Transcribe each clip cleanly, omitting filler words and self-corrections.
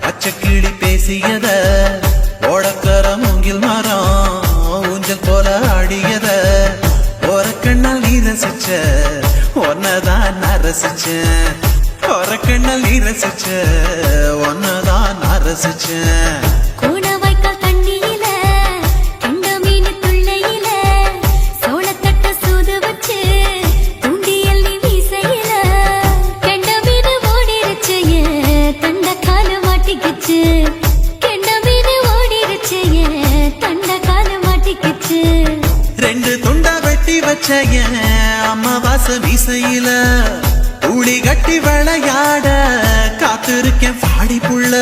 பச்சைக்கிளி பேசியத ஓடக்கர மூங்கில் மரம் ஊஞ்சல் போல ஆடியத ஒரு கண்ணால் நீ ரசிச்ச ஒன்னதான் நான் ரசிச்சேன் ஒரு கண்ணால் நீ ரசிச்ச ஒன்னதான் நான் ரசிச்சேன் ரெண்டு துண்டா வெட்டி வச்ச அம்மாவாச மீசையில ஊழி கட்டி விளையாட காத்திருக்கேன் பாடி புள்ள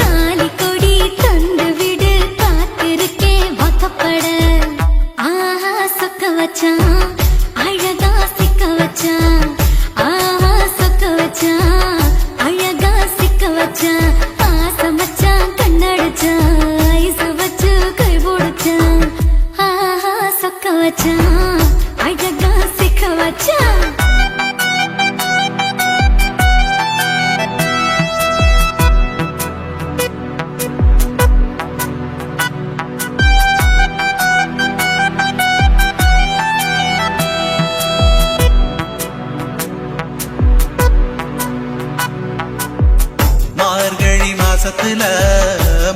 தாலி கொடி தந்து விடு காத்திருக்கேன் வாக்கப்பட ஆஹா சொக்க வச்சான் அழகா சிக்க வச்சான் ஆஹா சொக்க வச்சான் அழகா சிக்க வச்சான் ஆசம் வச்சான் கண்ணடிச்சான் ஐசு வச்சு கை போடுச்சான் ஆஹா சொக்க வச்சான் அழகா சிக்க வச்சான் மார்கழி மாசத்துல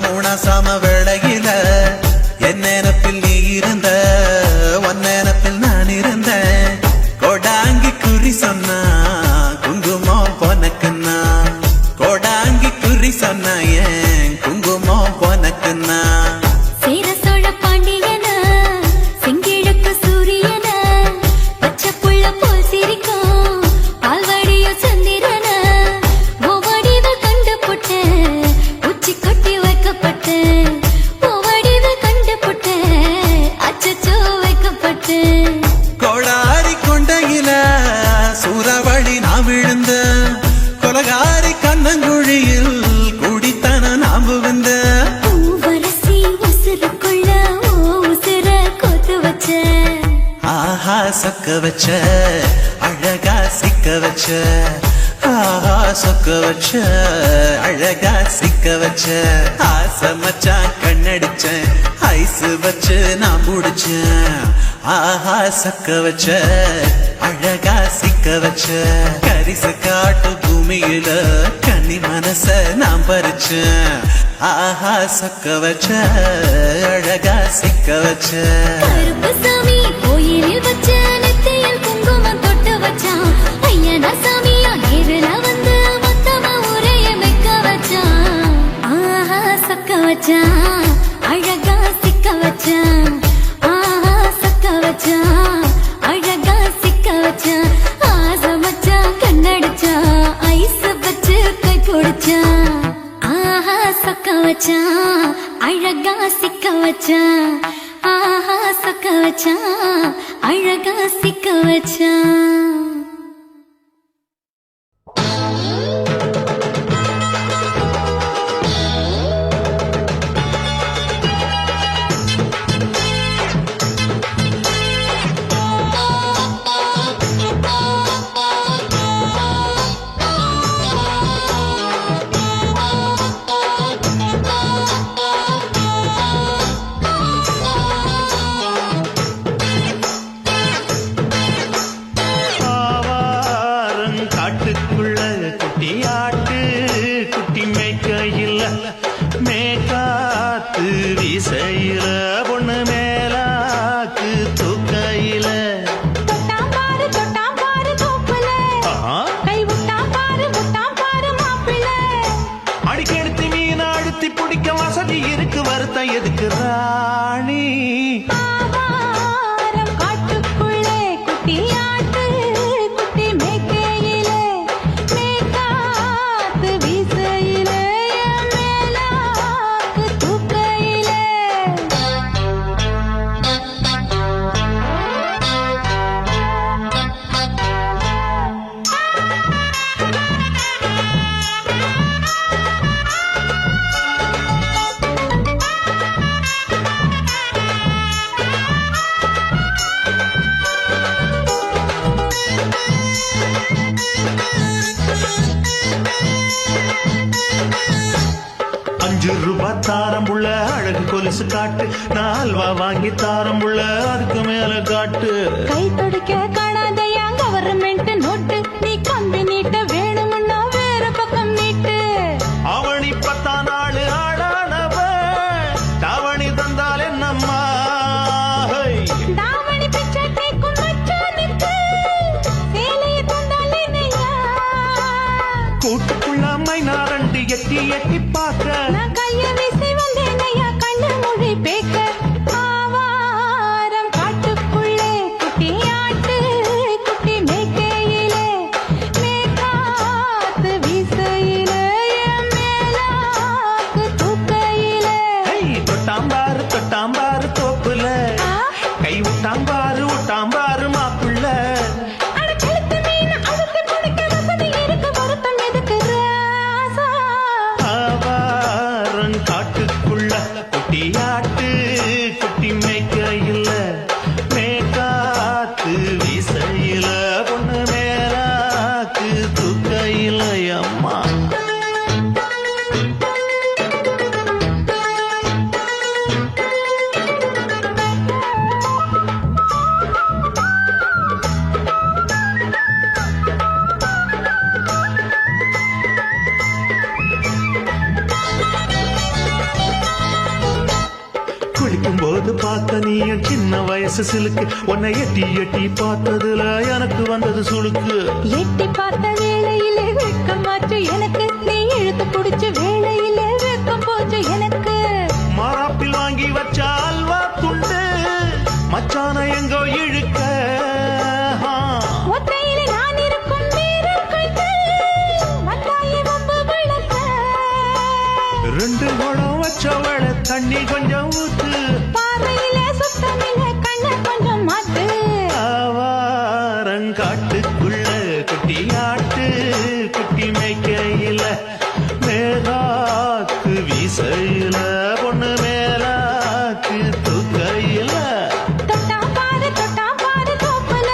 மூணாசாம வேளையில என் நினப்பில் நீ இருந்த உன் நினப்பில் நான் இருந்தேன் கோடாங்கி குறி சொன்னா குங்குமம் பொனக்குன்னா கோடாங்கி குறி சொன்னா ஏன் குங்குமம் பொனக்குன்னா சேர சோழ பாண்டியன செங்கிழக்கு சூரியன பச்சை புள்ள போல் சிரிக்கும் சொக்க வச்ச அழகா சிக்க வச்ச ஆஹா சொக்க வச்ச அழகா சிக்க வச்ச ஆசை மச்சான் கண்ணடிச்சேன் ஐஸ் வச்சு நான் முடிச்சேன் ஆஹா சொக்க வச்ச அழகா சிக்க வச்ச கரிச காட்டு பூமியில கன்னி மனச நான் பறிச்சேன் ஆஹா சொக்க வச்ச அழகா சிக்க வச்ச கருப்பசாமி கோயிலில் வச்ச நெத்தியில் குங்குமம் தொட்டு வச்சான் ஐயனா சாமியா நேரில வந்து மொத்தமா உரைய வைக்க வச்சான் ஆஹா சொக்க வச்சான் அழகா சிக்க வச்சான் ஆஹா சொக்க வச்சான் அழகா சிக்க வச்சான் ஆசை மச்சான் கண்ணடிச்சான் ஐஸ் வச்சு கை பிடிச்சான் ஆஹா சொக்க வச்சான் அழகா சிக்க வச்சான் ஆஹா சொக்க வச்சான் அழகா சிக்க வச்சான் எதுக்கு ராணி காட்டுக்குள்ளே குட்டியாட்டு குட்டி மேய்க்கையிலே மேய்காத்து வீசையிலே மேலாக்கு தூக்கையிலே ₹5 தாரம்புள்ள அழகு கொலுசு காட்டு நால்வா வாங்கி தாரம்புள்ள அதுக்கு மேல காட்டு கை துடிக்க காணாதையா கவர்மெண்ட் நோட்டு நீ கம்பி நீட்ட வேணும்னா வேற பக்கம் நீட்டு அவனி 10 நாள் ஆடானவ தாவணி தந்தால் என்னம்மா தாவணி பிச்சை கேக்கும் மச்சானுக்கு சேலையை தந்தால் என்னையா கூட்டுக்குள்ள மைனாரண்டு எட்டி எட்டி பார்க்க நான் கைய வீசி வந்தேனையா கண்ணு மொழி பேக்க ஆவாரம் காட்டுக்குள்ளே குட்டியாட்டு குட்டி மேய்க்கையிலே மேய்காத்து வீசையிலே மேலாக்கு தூக்கையிலே தொட்டாம்பாரு தோப்புல கை விட்டாம்பாரு மாப்புள்ள காட்டுக்குள்ள குட்டியாட்டு குட்டி மேய்க்கையில மேற்காத்து வீசையில பொண்ணு மேலாக்கு தூக்கையில அம்மா போது பார்த்த நீயும் சின்ன வயசு சிலுக்கு உன்னை எட்டி எட்டி பார்த்ததுல எனக்கு வந்தது சுளுக்கு எட்டி பார்த்த வேளையிலே வெட்கம் மாற்று எனக்கு நீ இழுத்து பிடிச்ச வேளையிலே வெட்கம் போச்சு எனக்கு மாறாப்பில் வாங்கி வச்ச அல்வா துண்டு மச்சான எங்கோ இழுக்க ஒத்தையிலே நான் இருக்கும் நேரம் கைத்து வந்தாயே வம்பு விளக்க 2 குடம் வச்சவள தண்ணி கொஞ்சம் ஊத்து பார்வையிலே சுத்தமில்ல கண்ண கொஞ்சம் மாத்து ஆவாரங்காட்டுக்குள்ள குட்டியாட்டு குட்டி மேய்க்கையில மேலாக்கு வீசையில பொண்ணு மேலாக்கு தூக்கையில தொட்டா பாரு தோப்புல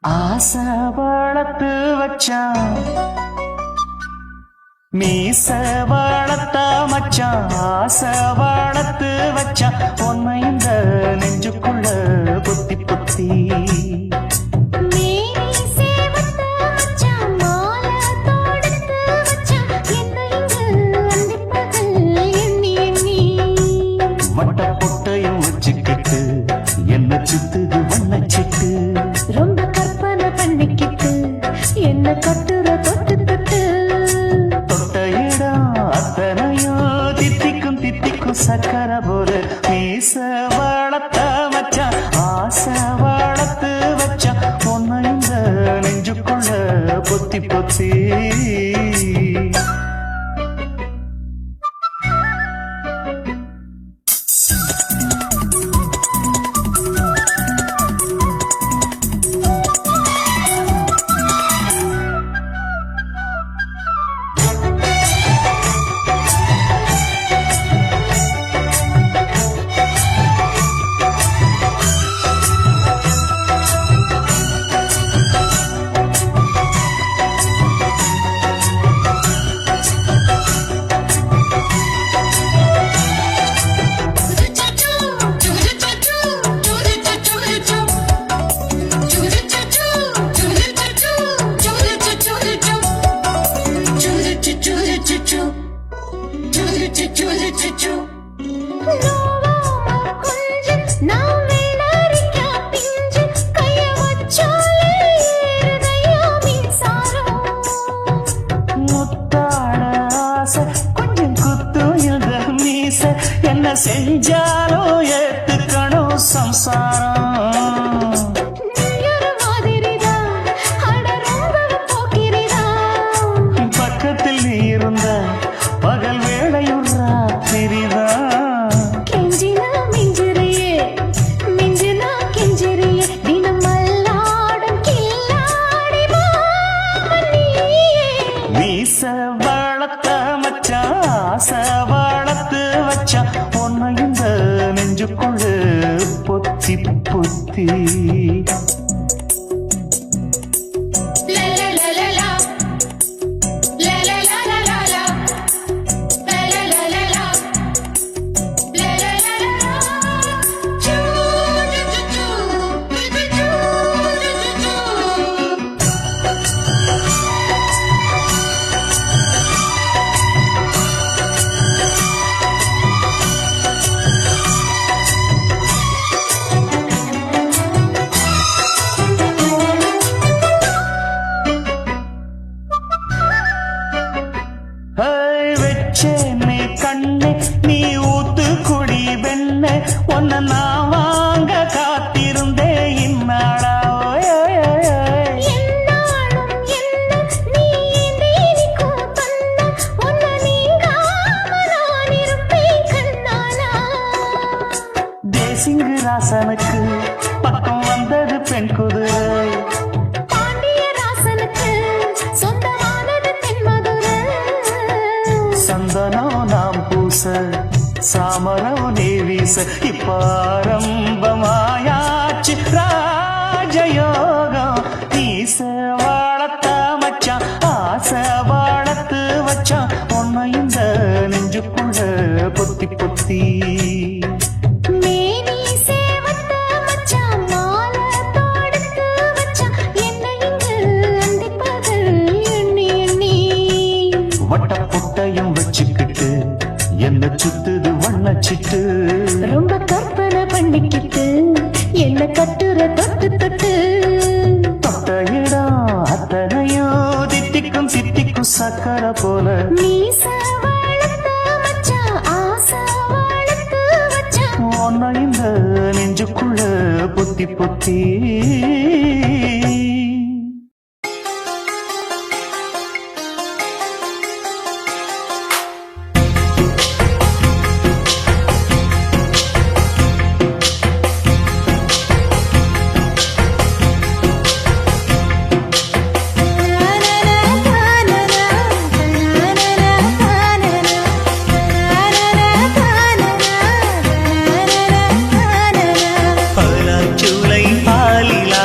ஆசை வளர்த்து வச்சான் மீச வளர்த்தா மச்சான் ஆசை வளர்த்து வச்சான் உன்னை இந்த நெஞ்சுக்குள்ள புத்தி புத்தி வட்ட பொட்டையும் வச்சுக்கிட்டு என்ன சித்துது வண்ண சிட்டு ரொம்ப கற்பனை பண்ணிக்கிட்டு என்ன கட்டுற தொட்டு தொட்டு தொட்ட இடம் அத்தனையோ தித்திக்கும் தித்திக்கும் சக்கர போல மீச வளர்த்த மச்சான் ஆசை வளர்த்து வச்சான் உன்னை இந்த நெஞ்சுக்குள்ள பொத்தி பொத்தி என்ன செஞ்சாலும் ஏத்துக்கணும் சம்சாரம் பக்கத்தில் நீ இருந்த பகல் வேளையும் ராத்திரிதான் கெஞ்சினா மிஞ்சிறியே மிஞ்சினா கெஞ்சிறியே தினம் மல்லாடும் கில்லாடி மாமணியே மீச வளர்த்த மச்சான் ஆசை வளர்த்து வச்சான் உன்னை இந்த நெஞ்சுக்குள்ள பொத்தி பொத்தி வெச்சேனே கண்ணே நீ ஊத்து குடி வெண்ண உன்னை நான் வாங்க காத்திருந்தே இந்நாளா என்னாலும் என்ன நீ நீக்கும் தந்தா உன்னை நீங்காம நான் இருப்பேன் கண்ணாலா தேசிங்கு ராசனுக்கு பக்கம் வந்தது பெண் குதிரை பாண்டியராசனுக்கு சொந்தமானது தென்மதுரை சந்தனம் நாம் பூச சாமரம் நீ வீச இப்பாரம்பமாயாச்சு ராஜயோகம் நீச வாழத்த மச்சான் ஆசை வாழத்து வச்சான் உன்னை இந்த நெஞ்சுக்குள்ள பொத்தி பொத்தி மேனி சேவத்த மச்சான் மாலை தொடுத்து வச்சான் என்னை இங்கு அந்திப்பகல் எண்ணி எண்ணி வட்ட பொட்டையும் வச்சுக்கிட்டு என்ன சுத்துது வண்ணச்சிட்டு ரொம்ப கற்பனை பண்ணிக்கிட்டு என்ன கட்டுற தொட்டு தொட்டு தொட்ட இடம் அத்தனையோ தித்திக்கும் தித்திக்கும் சக்கர போல மீச வளர்த்த மச்சான் ஆசை வளர்த்து வச்சான் உன்னை இந்த நெஞ்சுக்குள்ள பொத்தி பொத்தி பாலாச்சோலை பாலிலா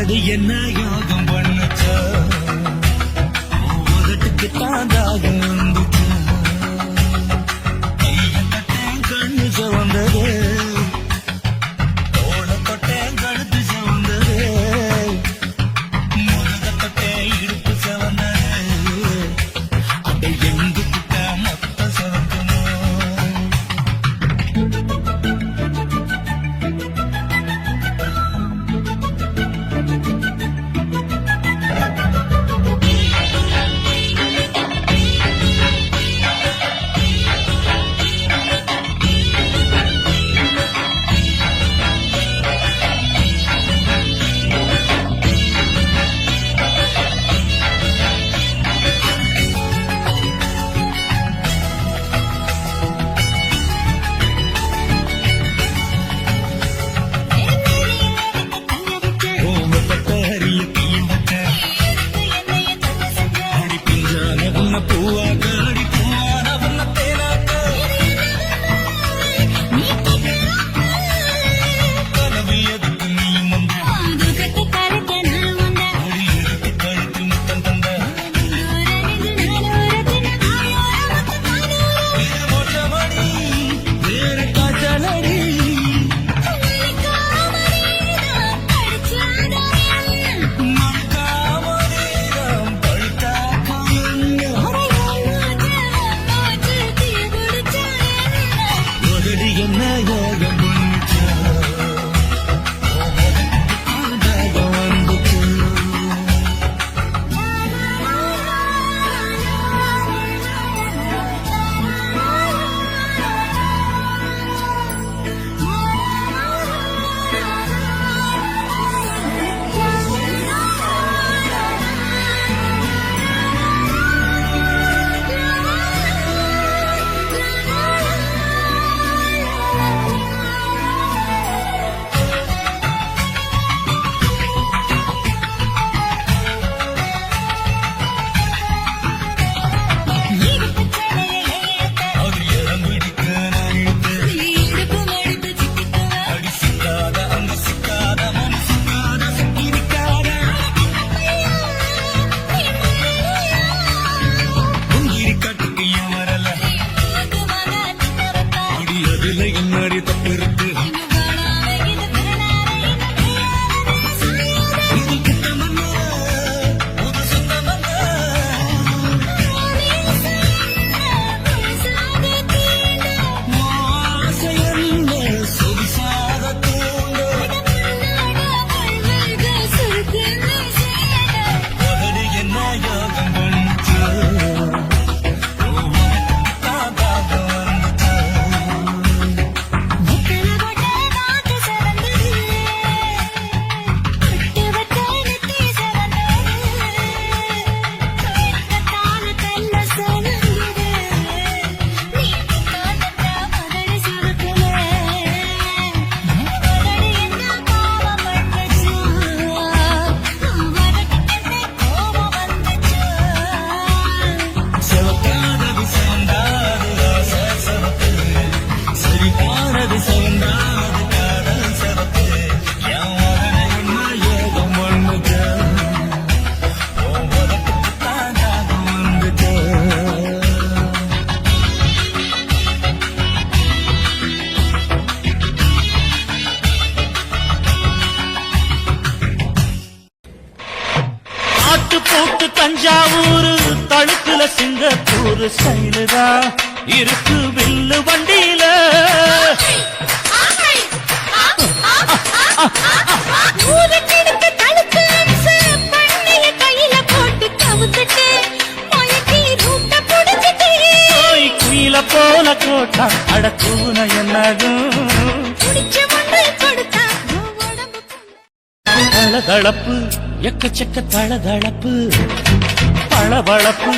முதடி என்ன யோகம் பண்ணுச்சா உதட்டுக்கு தாண்டாகும் வந்துச்சா கையத்தட்டேன் கண்ணு சவந்தது தோளத்தட்டேன் கழுத்து சவந்தது முதுகத்தட்டேன் இடுப்பு சவந்தது அதை எங்கு கிட்ட மொத்த சவந்தனோ என்ன யோகம் பண்ணுச்சா வந்துச்சு என்னடி தப்பு இருக்கு இது கிட்டமல்ல புது சொந்தமல்ல ஆசையல்ல சொவிசாத தூண்டு உதடு என்ன யோகம் பண்ணுச்சு போட்டு தஞ்சாவூர் தழுக்குல சிங்கப்பூர் ஸ்டைலுதா இருக்கு வில்லு வண்டியில குயில போல கோட்டா அடக்கூன என்னகும் தளதளப்பு எக்கச்சக்க தளதளப்பு பளபளப்பு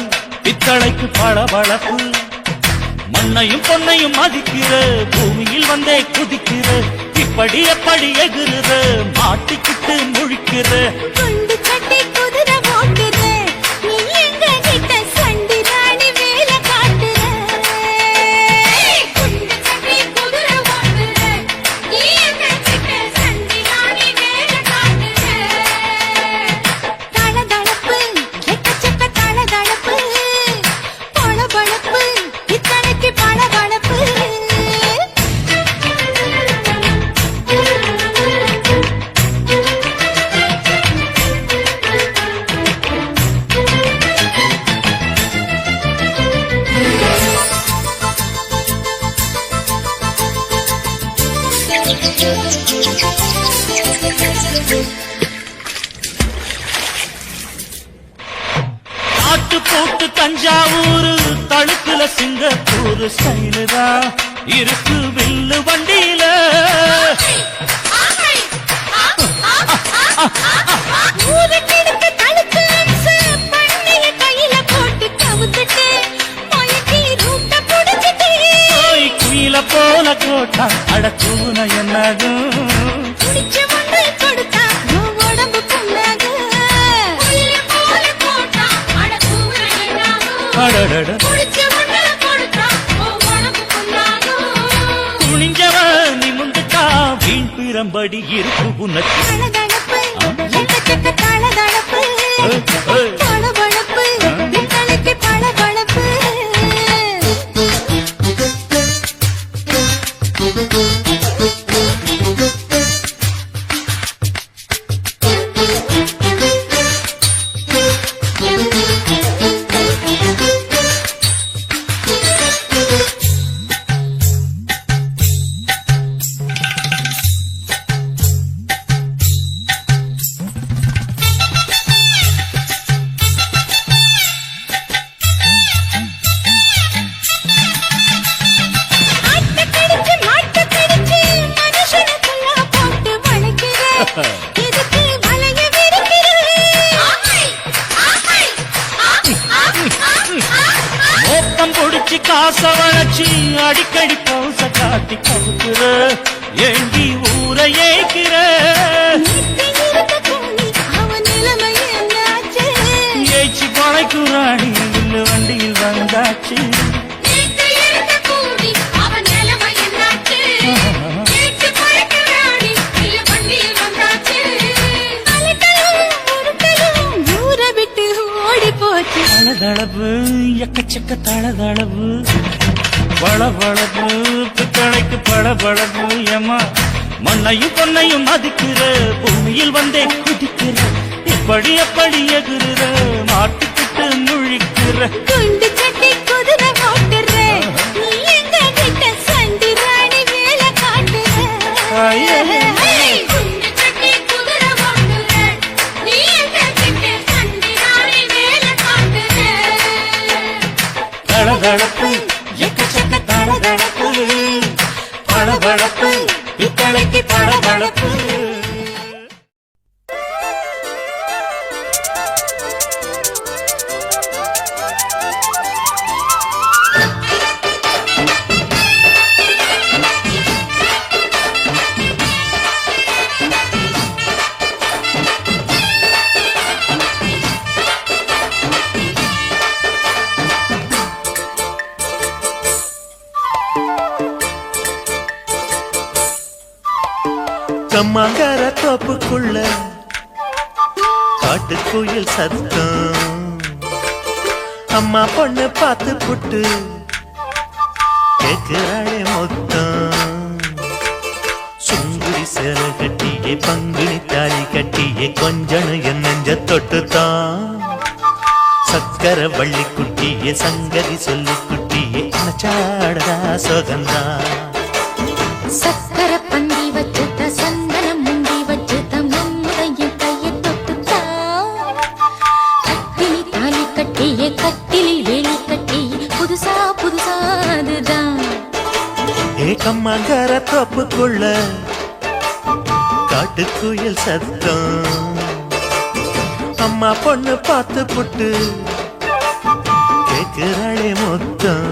பித்தளைக்கு பளபளப்பு மண்ணையும் பொன்னையும் மதிக்கிற பூமியில் வந்தே குதிக்கிற இப்படி எப்படி எகுறுற மாட்டிக்கிட்டு முழிக்கிற குண்டு சட்டி குதிரை ஓட்டுற நீ எங்க கிட்ட சண்டி ராணி வேலை காட்டுற குண்டு சட்டி குதிரை ஓட்டுற நீ எங்க கிட்ட சண்டி ராணி வேலை காட்டுற ஆட்டு போட்டு தஞ்சாவூர் தழுக்குல சிங்கப்பூர் ஸ்டைலுதா இருக்கு வில்லு வண்டியில ஊருக்கெடுத்து தடுத்து அம்சு, பண்ணைய கையில போட்டு கவுத்துட்டு, மயக்கி ரூட்ட புடிச்சிட்டு, குயில போல கோட்டா அடக்கூன என்னதும் குடிச்ச ஒன்றை கொடுத்தா, உன் உடம்பு புண்ணாகும். குயில போல போட்டா, அட கூற என்னாகும். அடடட குடிச்ச ஒன்றை கொடுத்தா, உன் உடம்பு புண்ணாகும். துணிஞ்சவன் நிமிந்துட்டா வீண் பிறம்படி இருக்கு உனக்கு தளதளப்பு, எக்கச்சக்க தளதளப்பு, பளபளப்பு, என் தலைக்கு பளபளப்பு. ஆட்டக்கடிச்சு, மாட்டக்கடிச்சு, மனுஷனுக்குள்ள போட்டு வளைக்கிற. எதுக்கு வளைய விரிக்கிற? மோப்பம் பொடிச்சு காச வளைச்சு அடிக்கடி பவுச காட்டி கவுக்குற ஏண்டி ஊரை ஏய்க்கிற நேத்து இருந்த கூலி, அவன் நிலைமை என்னாச்சு? ஏய்ச்சி பழைக்குறாடி இல்ல வண்டியில் வந்தாச்சு நேத்து இருந்த கூலி, அவன் நிலைமை என்னாச்சு? நேத்து பறக்கிறாடி, இல்ல வண்டியில் வந்தாச்சு. அலட்டலும், உருட்டலும், ஊரை விட்டு ஓடி போச்சு. தளதளவு எக்கச்சக்க தளதளவு பளபளப்பு பித்தளைக்கு பளபளப்பு ஏமா மண்ணையும் பொன்னையும் மதிக்கிற பூமியில் வந்தே குதிக்கிற இப்படி எப்படி எகுற மாட்டுக்கிட்டு முழிக்கிற குண்டு சட்டி குதிரை ஓட்டுற, நீ எங்க கிட்ட சண்டி ராணி வேலை காட்டுற. ஐயே. குண்டு சட்டி குதிரை ஓட்டுற, நீ எங்க கிட்ட சண்டி ராணி வேலை காட்டுற. தளதளப்பு எக்கச்சக்க தளதளப்பு பளபளப்பு பித்தளைக்கு பளபளப்பு கம்மாங்கர தோப்புக்குள்ள காட்டுக்குயில் சத்தம் அம்மா பொண்ணு பார்த்து புட்டு கேக்குறாளே மொத்தம் சுங்குடி சேலை கட்டியே பங்குனி தாலி கட்டியே கொஞ்சனு என் நெஞ்ச தொட்டுத்தான் சக்கர வள்ளி குட்டியே சங்கதி சொல்லி குட்டியே நச்சாடதா சோகந்தான் சக்கர பந்தி வச்சுட்ட, சந்தனம் முண்டி வச்சுட்ட, மம்முதையும் கையை தொட்டுட்டா. கட்டிலி தாலி கட்டியே, கட்டிலில் வேலி கட்டியே, புதுசா புதுசா அதுதான். ஏக்கம்மாங்கர தோப்புக்குள்ள காட்டுக்குயில் சத்தம் அம்மா பொண்ணு பார்த்து புட்டு கேக்குறாளே மொத்தம்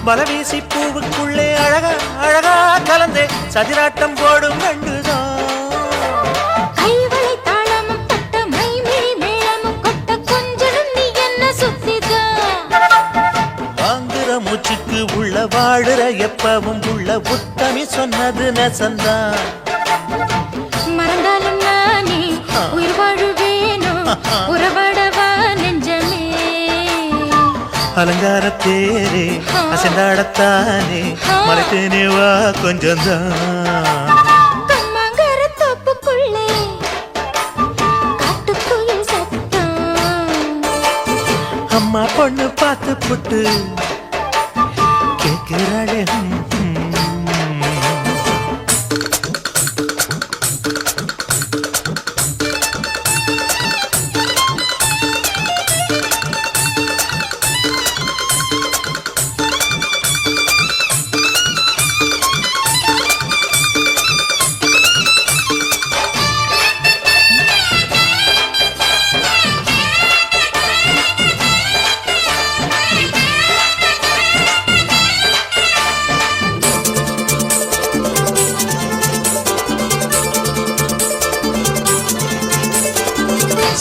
பலவீசி பூவுக்குள்ளே அழகா அழகா கலந்தே சதிராட்டம் போடும் கண்டுதான் கைவளை தாளமும் பட்ட உறவும் உள்ள உத்தமி சொன்னது நெசந்தான். மறந்தாலும் நானே உயிர் வாழுவேனோ உறவாடவா நெஞ்சமே. அலங்கார தேரே அசைந்தாடத்தானே மலைத்தேனே வா கொஞ்சம்தான். கம்மாங்கர தோப்புக்குள்ளே காட்டுக்குயில் சத்தம். அம்மா பொண்ணு பார்த்து புட்டு கேட்கிறாளே.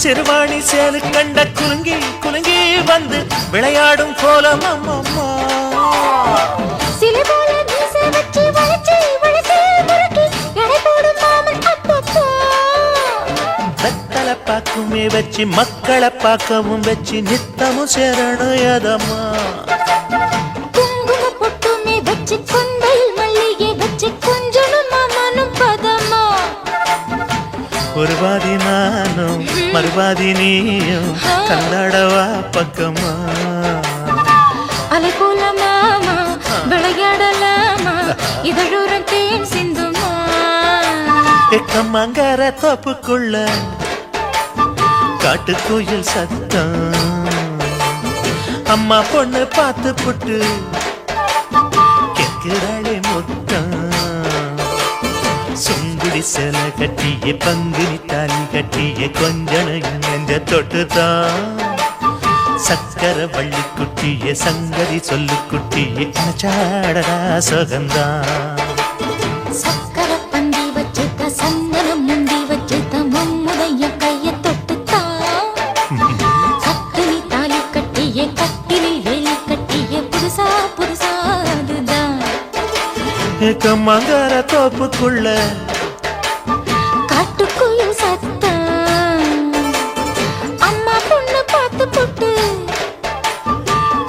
சிறுவாணி சேலு கண்ட குலுங்கி குலுங்கி வந்து விளையாடும் கோலம் அம்மம்மா. சிலை போல மீசை வச்சு வளைச்சு வளைச்சு முறுக்கி எடை போடும் மாமன் அப்பப்பா. வெத்தலை பாக்குமே வச்சு மக்களை பார்க்கவும் வச்சு நித்தமும் சேரணும் யதம்மா. குங்கும பொட்டுமே வச்சு கொண்டையில் மல்லிகை வச்சு கொஞ்சனும் மாமனும் பதமா. ஒரு பாதி நானும் மறுபாதி நீயும் கல்லாடவா பக்கமா. அலை போல மாமா விளையாடலாமா இதழூரம் தேன் சிந்துமா. கம்மங்கர தோப்புக்குள்ள காட்டுக்குயில் சத்தம். அம்மா பொண்ணு பார்த்து புட்டு கேட்கிறாளே முத்தம். சுங்குடி சேல கட்டிய பங்குனி தாலி கட்டிய கொஞ்சனையும் நெஞ்ச தொட்டுதான். சக்கர வள்ளி குட்டிய சங்கதி சொல்லு குட்டிய அச்சாடடா சுகந்தான். சக்கர பந்தி வச்சுட்ட சந்தனம் முந்தி வச்சுட்ட மம்முடைய கைய தொட்டுத்தான். கட்டினி தாலி கட்டிய கட்டினில் வேலி கட்டிய புதுசா புதுசா அதுதான். கம்மங்கர தோப்புக்குள்ள காட்டுக்குயில் சத்தம். அம்மா பொண்ணு பார்த்து போட்டு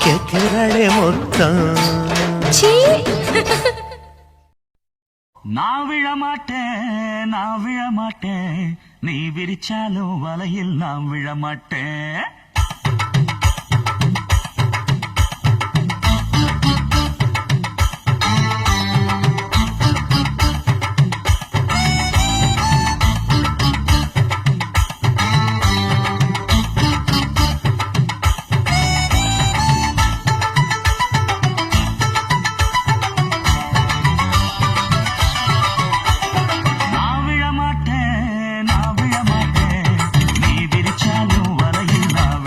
கேட்கிறாளே முத்தம். சீ. நான் விழமாட்டேன், நான் விழமாட்டேன், நீ விரிச்சாலும் வலையில் நான் விழமாட்டேன். நான் விழமாட்டேன், நான் விழமாட்டேன், நீ விரிச்சாலும் வலையில் நான்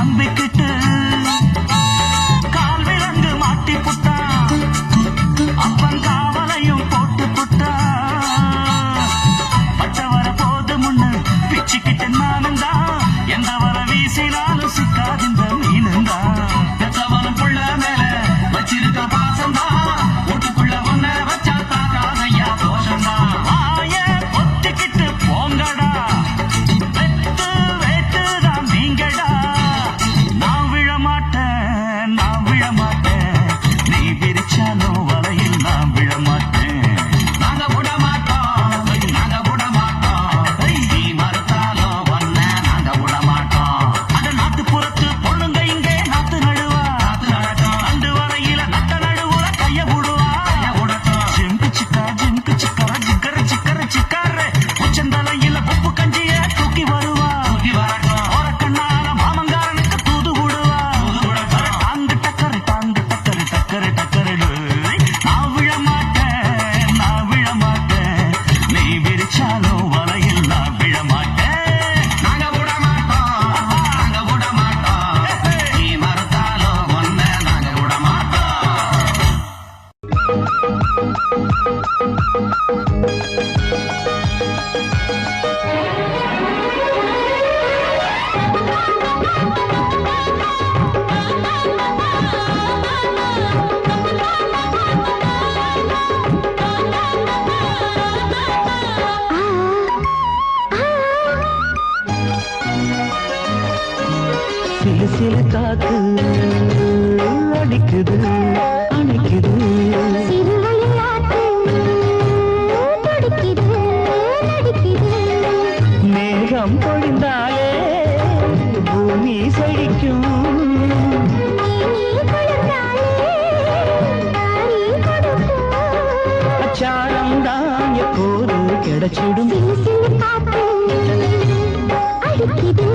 நம்பிக்கிட்டு கால் விலங்கு மாட்டி புட்டா அப்பன் காவலையும் போட்டு புட்டா பட்டவர போது முன்னு பிச்சுக்கிட்டு நானுந்தா எந்த வர வீசினாலும் சிக்காதிந்த மீனுந்தா பெத்தவனும் புள்ள மேல வச்சிருக்க பாசந்தா வீட்டுக்குள்ள ஒன்ன வச்சா தாக்காதையா தோஷந்தா வாய பொத்திக்கிட்டு போங்கடா வெத்து வேட்டுதான் நீங்கடா நான் விழமாட்டேன் நான் விழமாட்டேன் நீ விரிச்சாலும் வலையில் நான் விழமாட்டேன் நாங்க விட மாட்டோம் நாங்க விட மாட்டோம் நீ மறுத்தாலும் ஒன்ன நாங்க விட மாட்டோம் அந்த நாட்டுப்புறத்து பொண்ணுங்க இங்கே நாத்து நடுவா நாத்து நடக்கும் அண்டு வரையில நட்ட நடுவுல கைய விடுவா கைய விடட்டும் ஜிம்கு சிக்கர சிக்கர சிக்கர உச்சந்தலையில உப்பு கஞ்சிய தூக்கி வருவா தூக்கி வரட்டும் ஒரு கண்ணால மாமங்காரனுக்கு தூது விடுவா தூது விடட்டும் அங்கு டக்கரு டக்கரு நான் விழ மாட்டேன் நான் விழ மாட்டேன் நீ விரிச்சாலும் வலையில் நான் விழ மாட்டேன் நாங்க விட மாட்டோம் நாங்க விட மாட்டோம் நீ மறுத்தாலும் ஒன்ன நாங்க விட மாட்டோம் சிலு சிலு காத்து அடிக்குது அணைக்குது சிறுவையாட்டு துடிக்குது நடிக்குது மேகம் பொழிந்தாலே பூமி செழிக்கும் நீ குளிர்ந்தாலே தாரி கொடுக்கும் அச்சாரம் தான் எப்போது கிடைச்சிடும் சிலு சிலு காத்து அடிக்குது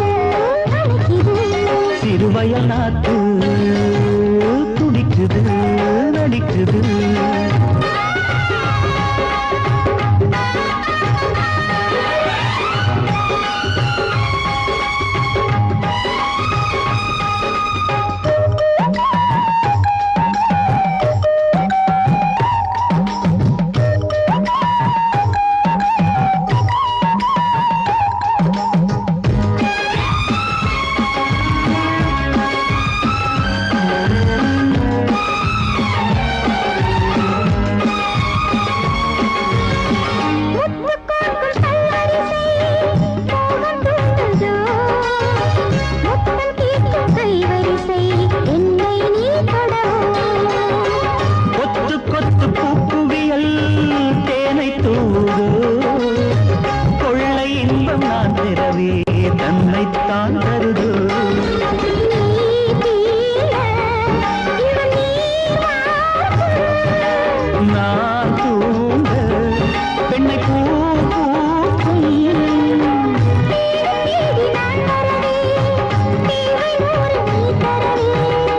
அணைக்குது சிறுவயல் நாத்து துடிக்குது நடிக்குது கொத்து கொத்து பூக்குவியல் தேனை தூது கொள்ளை இன்பம் நான் பெறவே தன்னைத்தான் தருது நான் தூங்க பெண்ணை பூ பூக்கும்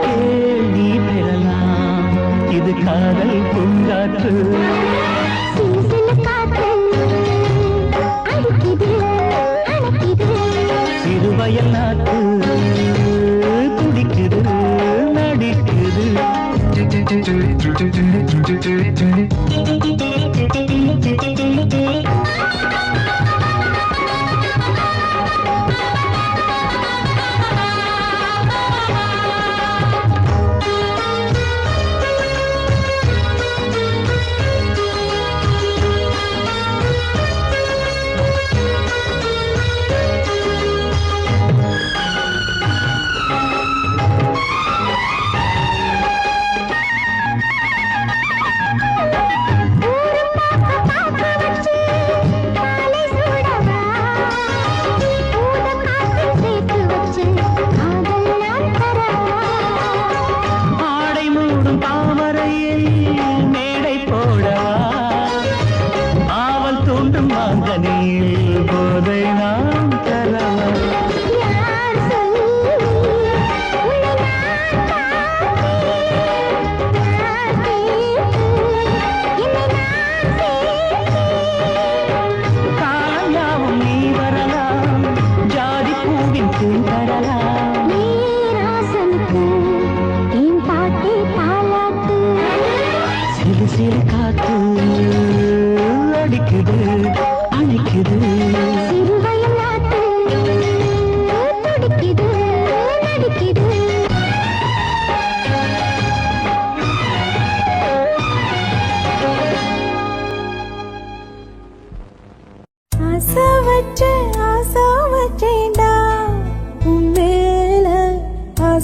கேள்வி பெறலாம் இது காதல் பூங்காற்று சிறுவயல் நாட்டு துடிக்குது நடிக்குது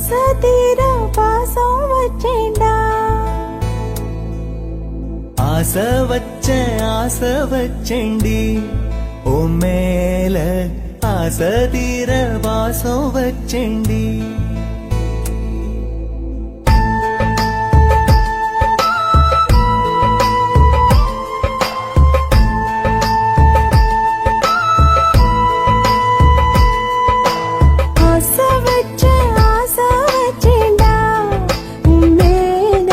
ஆசை தீர பாசம் வச்சேண்டா ஆசை வச்சேண்டி ஓ மேல ஆசை தீர வாசம் வச்சேண்டி ஆசை வச்சேண்டா உன் மேல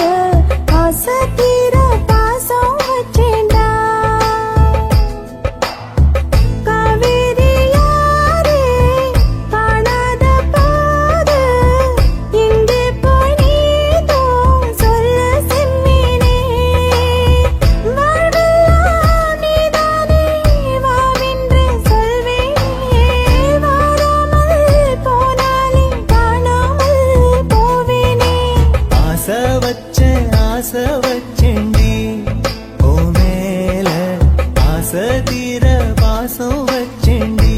ஆசை தீர பாசம் வச்சேண்டா காவேரி யாரே காணாத போது எங்கே போய் நீதோ சொல்ல செம்மீனே வாழ்வெல்லாம் நீதானே வாவென்று சொல்வேனே வாராமல் போனாலே காணாமல் போவேனே ஆசை வச்சேண்டி ஓ மேல ஆசை தீர வாசம் வச்சேண்டி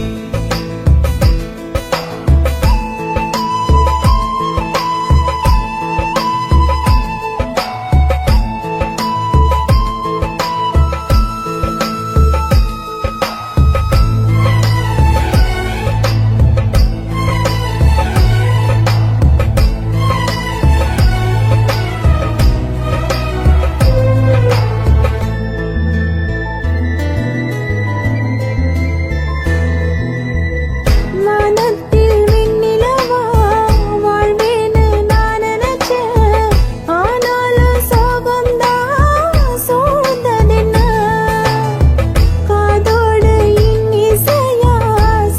வானத்தில் வெண்ணிலவா வாழ்வேன்னு நான் நினைச்சேன் ஆனாலும் சோகம்தான் சூழ்ந்ததென்ன காதோடு இன்னிசையா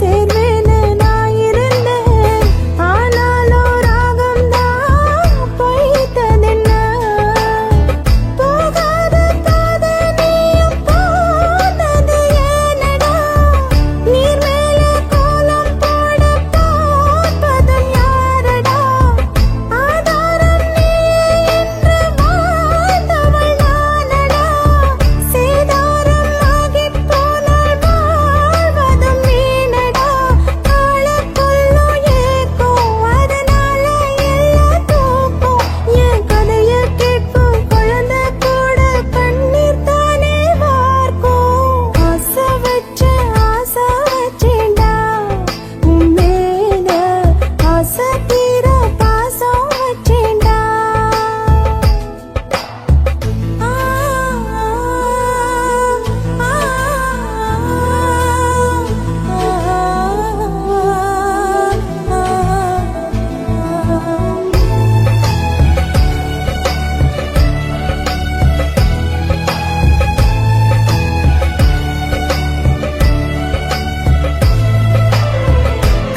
சேர்வேன்னு நான் இருந்தேன் ஆனாலும் ராகம்தான் பொய்த்ததென்ன போகாத பாதை நீயும் போனது ஏனடா நீர் மேல கோலம் போட பார்ப்பதும் யாரடா ஆதாரம் நீயே என்று வாழ்ந்தவள் நானடா சேதாரம் ஆகிப் போனால் வாழ்வதும் வீணடா காலக்குள்ளும் ஏக்கம் அதனால எல்லா தூக்கம் என் கதைய கேட்போம் குழந்தை கூட கண்ணீர் தானே வார்க்கும் ஆசை வச்சேண்டா உன் மேல ஆசை தீர பாசம் வச்சேண்டா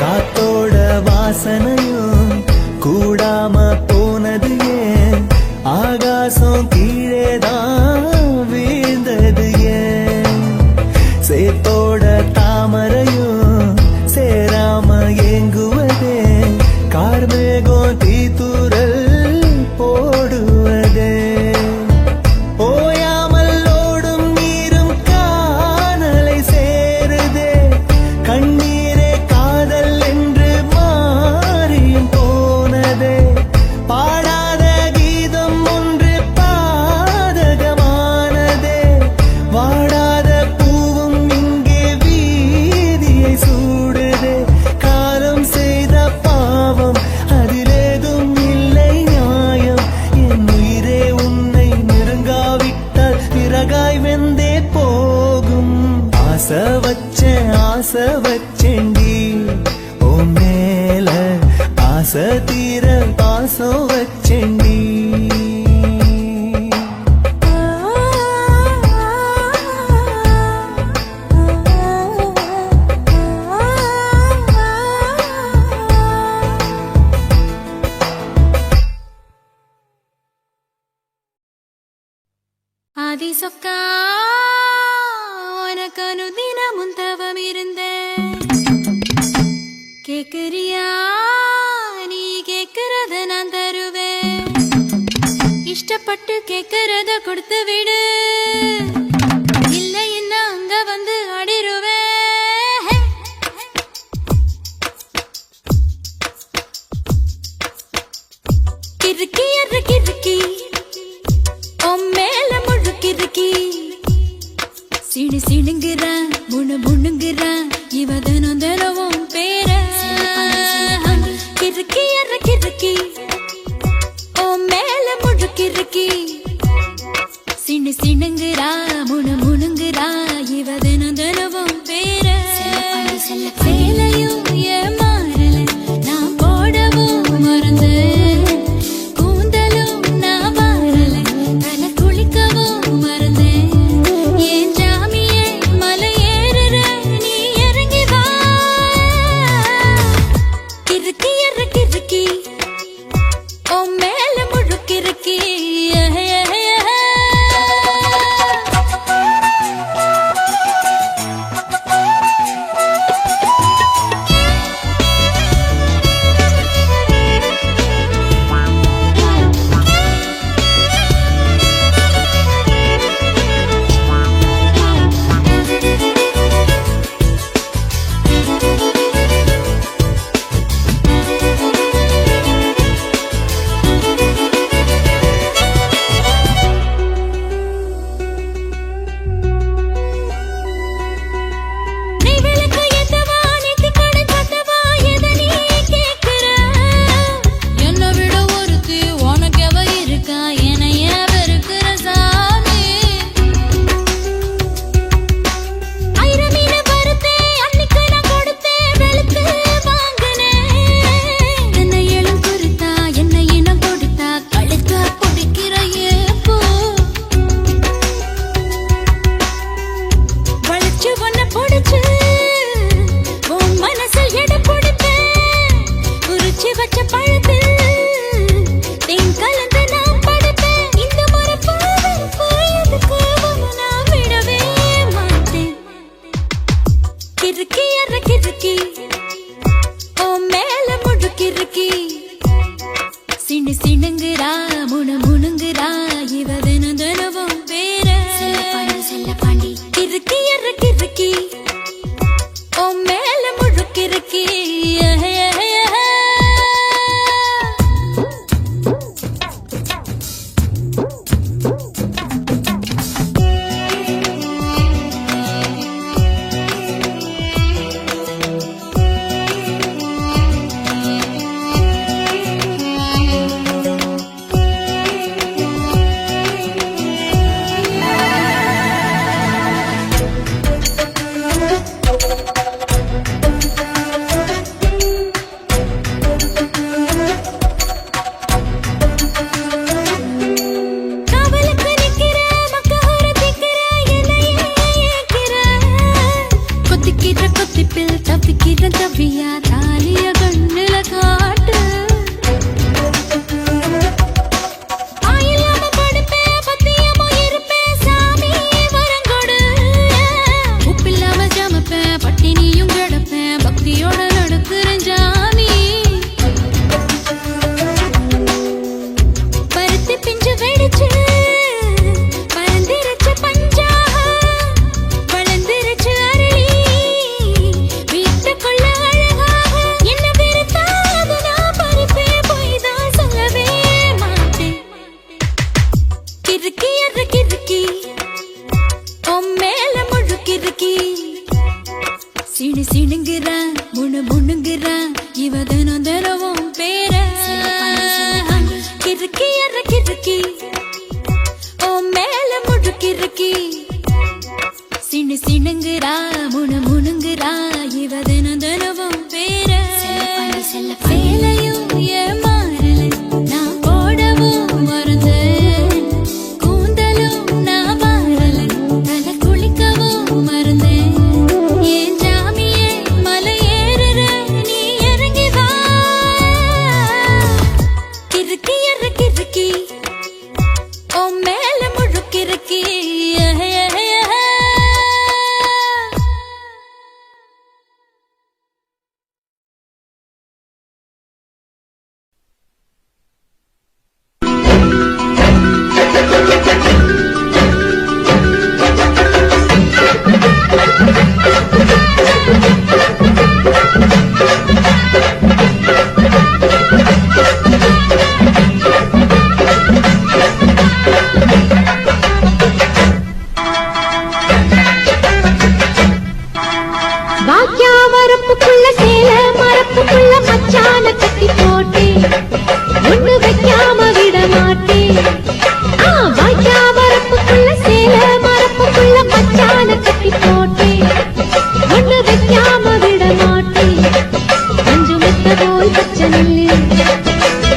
காத்தோட வாசனையும் கூடாம போனது ஏன் ஆகாசம் கீழேதான் வீழ்ந்தது ஏன் சேத்தோட தாமரையும் சேராம ஏங்குவதே கார்மேகம் தீத்துரல் போடுவதே ஓயாமல் ஓடும் நீரும் காணலை சேருதே கண்ணீரே காதல் என்று மாறியும் போனதே பாடாத கீதம் ஒன்று பாதகமானதே வாடாத பூவும் இங்கே வீதியை சூடுதே காலம் செய்த பாவம் அதிலேதும் இல்லை நியாயம் என் உயிரே உன்னை நெருங்காவிட்டால் பிறகாய் வெந்தே போகும் ஆசை வச்சேண்டி ஓ மேல ஆசை தீர பாசம் வச்சேண்டி ஆதி சொக்கா உனக்கு அனுதினமும் தவம் இருந்தேன் கேக்குறியா நீ கேக்குறத நான் தருவேன் இஷ்டப்பட்டு கேக்குறத கொடுத்து விடு இல்ல என்ன அங்க வந்து ஆடிருவேன் கிறுக்கி அற கிறுக்கி உன் மேல முழுக்கிறுக்கி சிடு சிடுங்குறா முணுங்குறா இவ தினம் தினமும் பேர கிறுக்கி அற கிறுக்கி உன் மேல முழுக்கிறுக்கி சிடு சிடுங்குறா முணுங்குறா இவ தினம் தினமும் பேர சேலையும் ஏமாறல நான் போடவும் மறந்து கூந்தலும் நான் மாறல தலை குளிக்கவும் மறந்து ஏன் ஜாமியே மலை ஏறுற நீ இறங்கி வா கிறுக்கி அற கிறுக்கி உன் மேல முழுக்கிறுக்கி சிணுங்குறா முணுங்குறா இவ தினம் தினமும் பேர செல்லப்பாண்டி கிறுக்கி அற கிறுக்கி உன் மேல முழுக்கிறுக்கி தப்பிக்கிற தவியா தாலிய கண்ணுல காட்டு ஆயில்லாம படுப்பேன் பத்தியமோ இருப்பேன் சாமி வரங்கொடு உப்பில்லாம சமைப்பேன் பட்டினியும் கிடப்பேன் பக்தியோட நடக்கிறேன் ஜாமி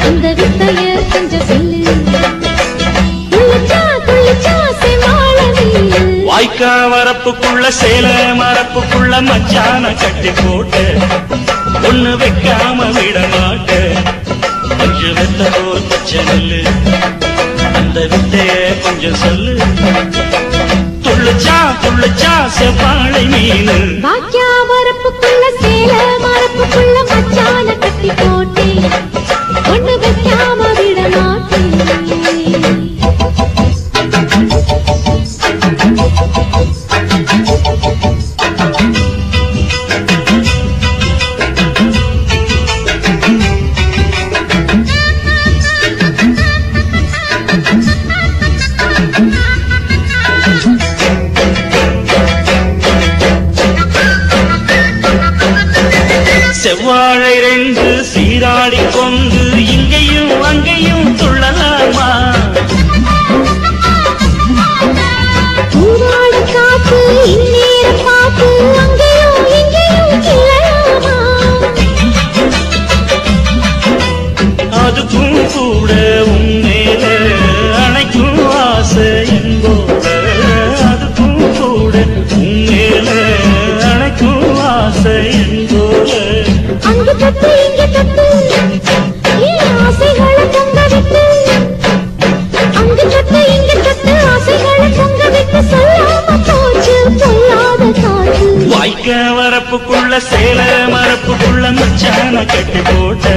அந்த வித்தைய கொஞ்சம் சொல்லு. குளிச்சா குளிச்சா செமாளவில்லு. வாய்க்கா வரப்புக்குள்ள சேல மரப்புக்குள்ள மச்சான கட்டி போட்டு ஒண்ணு வைக்காம விட மாட்டேன். கொஞ்சம் வெத்த போல் பச்சை நெல்லு அந்த வித்தைய கொஞ்சம் சொல்லு. துள்ளுச்சா துள்ளுச்சா செவ்வாழை மீனு. வாக்கியா வரப்புக்குள்ள சேல மரப்புக்குள்ள மச்சான கட்டி போட்டேன் ஒண்ணு வைக்காம விட மாட்டேன். செவ்வாழை ரெண்டு சீராடி கொண்டு இங்கேயும் அங்கேயும் துள்ளலாமா? ஊராடு காத்து இந்நேர பாத்து அங்கேயும் இங்கேயும் கிளலாமா? அதுக்கும் கூட உன்மேல அணைக்கும் ஆசை என்போட. அதுக்கும் கூட உன்மேல அணைக்கும் ஆசை என்போட. அங்கு தட்டு இங்க தட்டு என் ஆசைகளை பொங்க விட்டு. அங்கு தட்டு இங்க தட்டு ஆசைகளை பொங்க விட்டு சொல்லாம போச்சு சொல்லாத காற்று. வாய்க்க வரப்புக்குள்ள சேல மரப்புக்குள்ள மச்சான கட்டி போட்ட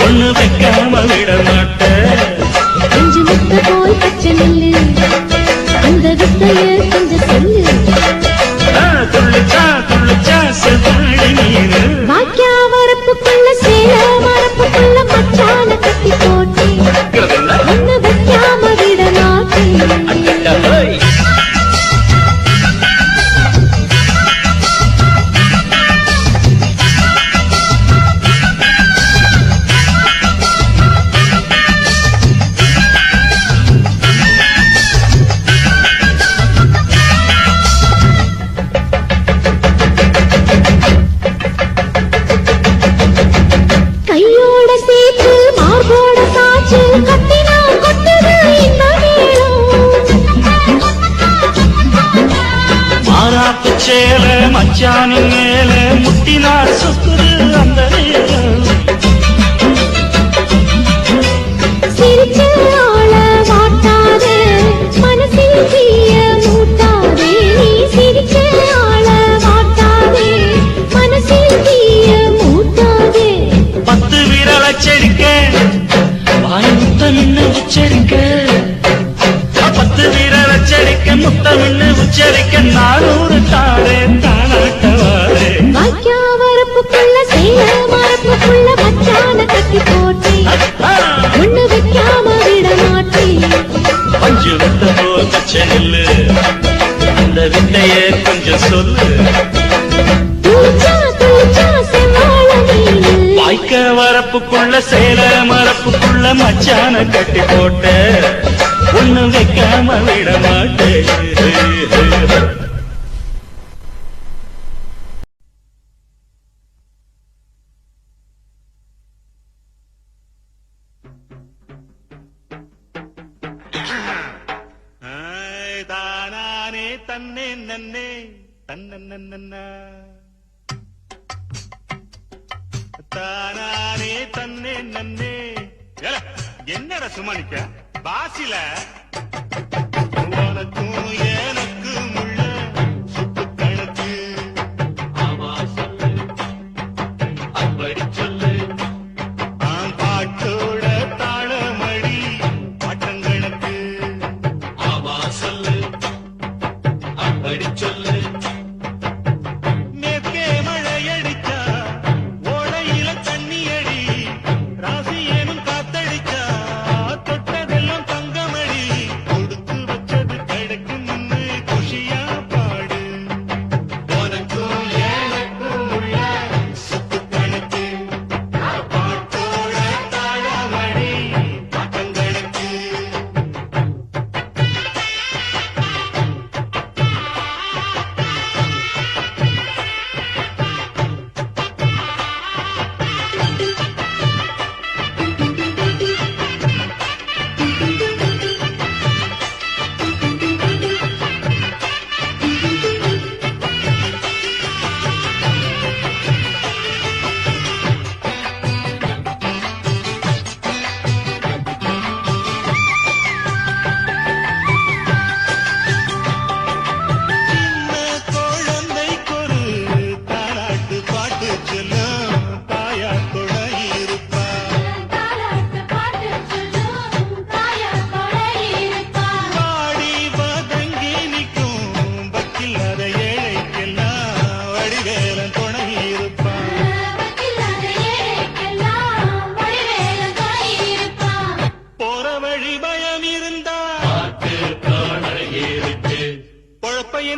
ஒண்ணு வைக்காம விட மாட்டேன். கொஞ்சம் முத்த போல் பச்சை நெல்லு அந்த வித்தைய கொஞ்சம் சொல்லு. துள்ளுச்சா துள்ளுச்சா செவ்வாழை மீனு. வாக்கியா வரப்புக்குள்ள சேல மரப்புக்குள்ள மச்சான கட்டி போட்டேன் ஒண்ணு வைக்காம விட மாட்டேன். கையோட சேர்த்து மார்போட சாச்சு கத்தினா கொட்டுது இந்த மேளம். மாறாப்பு சேல மச்சானின் மேல முட்டினார் சுத்துது அந்த நேரம். சிரிச்ச ஆள வாட்டாதே மனசில் தீய மூட்டாதே. நீ சிரிச்ச ஆள வாட்டாதே மனசில் தீய மூட்டாதே. 10 விரல செடிக்க வாய் முத்தமின்னு உச்சரிக்க. 10 விரல செடிக்க முத்தமின்னு உச்சரிக்க 400 தாரே தானாட்டவாரே. வாக்கியா வரப்புக்குள்ள சேல மரப்புக்குள்ள மச்சான கட்டி போட்டேன் ஒண்ணு வைக்காம விட மாட்டேன். பஞ்சு வித்த போல் பச்சை நெல்லு அந்த வித்தைய கொஞ்சம் சொல்லு. துளிச்சா துளிச்சா செவ்வாழை வாய்க்க வரப்புக்குள்ள சேல மரப்புக்குள்ள மச்சான கட்டி போட்ட ஒண்ணு வைக்காம விட மாட்டேன். தானானே தன்னே நன்னே தன்னன்னா தானானே தன்னே நன்னே. என்னடா சும்மா நிக்க பாசில உனக்கும் எனக்கும் உள்ள சுத்து கணக்கு. ஆமா சொல்லு அப்படி சொல்லு. பாட்டோட தாளமடி பாட்டங்கணக்கு. ஆமா சொல்லு அப்படி சொல்லு. மேற்கே மழையடிச்சா ஓடையில தண்ணி அடி. ராசி ஏனும் காத்தடிச்சா தொட்டதெல்லாம் தங்கமடி. கொடுத்து வச்சது கிடைக்கும் முன்ன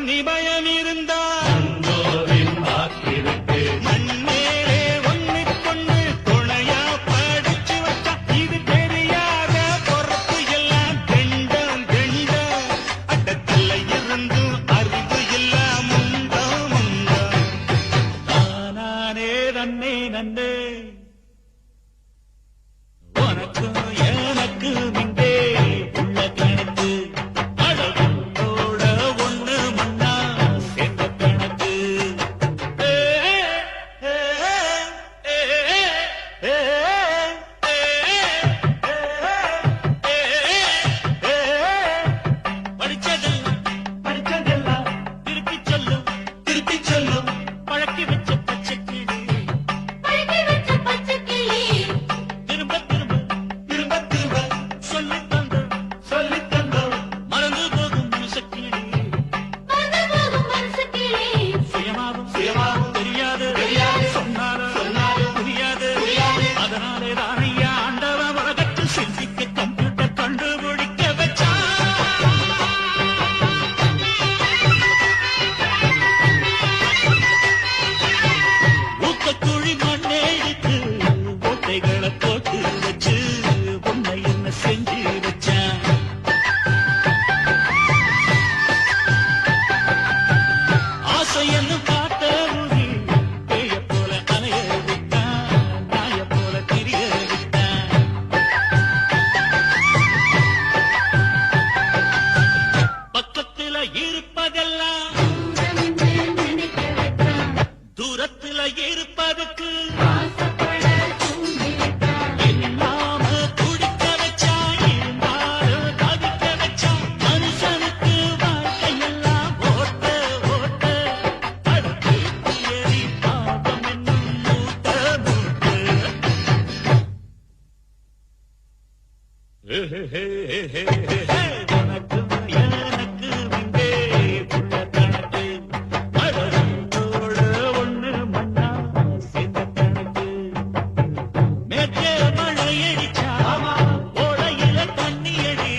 நீ பயம் இருந்தா மண்ணேலே ஒண்ணுக்கொண்ணு துணையா படிச்சு வச்சா இது தெரியாத பொறுப்பு எல்லாம் தெண்டம் தெண்டம் அட்டத்துல இருந்து அறிவு எல்லாம் முண்டா முண்டா நானே நன்னே நன்னே உனக்கும் எனக்கு மிண்டே உள்ள கணக்கு அழகோட ஒண்ணு மண்ணா சேர்ந்த கணக்கு படிச்சதெல்லாம் திருப்பி சொல்லும் பழக்கி வச்ச பச்சை கிளி பழகி வச்ச பச்சை கிளி திரும்ப சொல்லித் தந்தோம் மறந்து போகும் மனுஷக்கிளி மறந்து போகும் மனசு கிளி சுயமாவும் தெரியாது சொன்னாலும் புரியாது அதனாலே ராணையா ஆண்டவன் உலகத்தில் சிந்திக்க கம்ப்யூட்டர் கண்டுபிடிக்க வச்சா ஊக்கக்குழி மண்ணே எடுத்து ஓட்டைகளை போட்டு வச்சு உன்னை என்ன செஞ்சு வச்சான் ஆசை என்னும் காட்ட ஊதி பேய போல அலைய விட்டான் நாய போல திரிய விட்டான் பக்கத்துல இருப்பதெல்லாம் நினைக்க வைத்தான் தூரத்துல இருப்பதுக்கு ஆசைப்பட தூண்டி வைத்தான் இல்லாம துடிக்க வச்சா இருந்தாலும் தவிக்க வச்சா மனுஷனுக்கு வாழ்க்கையெல்லாம் ஓட்ட அடுத்து ஏறி பாவம் என்னும் மூட்ட உனக்கு எனக்கு மிண்டே புள்ள கணக்கு அழகோட ஒண்ணு மண்ணா சேர்ந்த கணக்கு மேற்கே மழையடிச்சா ஓடையில தண்ணி அடி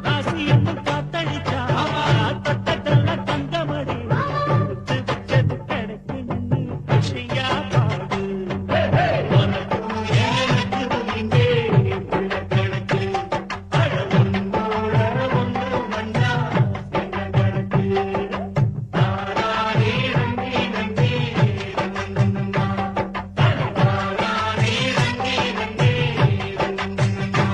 ராசி என்னும் காத்தடிச்சா தொட்டதெல்லாம் தங்கமடி கொடுத்து வச்சது கிடைக்கு நின்னு விஷயா பாடு உனக்கும் எனக்கும் இங்கே உள்ள கணக்கு அழகோட ஒண்ணு மண்ணா சேர்ந்த கணக்கு தாரானே நம்பி நம்பி நந்தனமா தாரானே நம்பி நம்பி நந்தனமா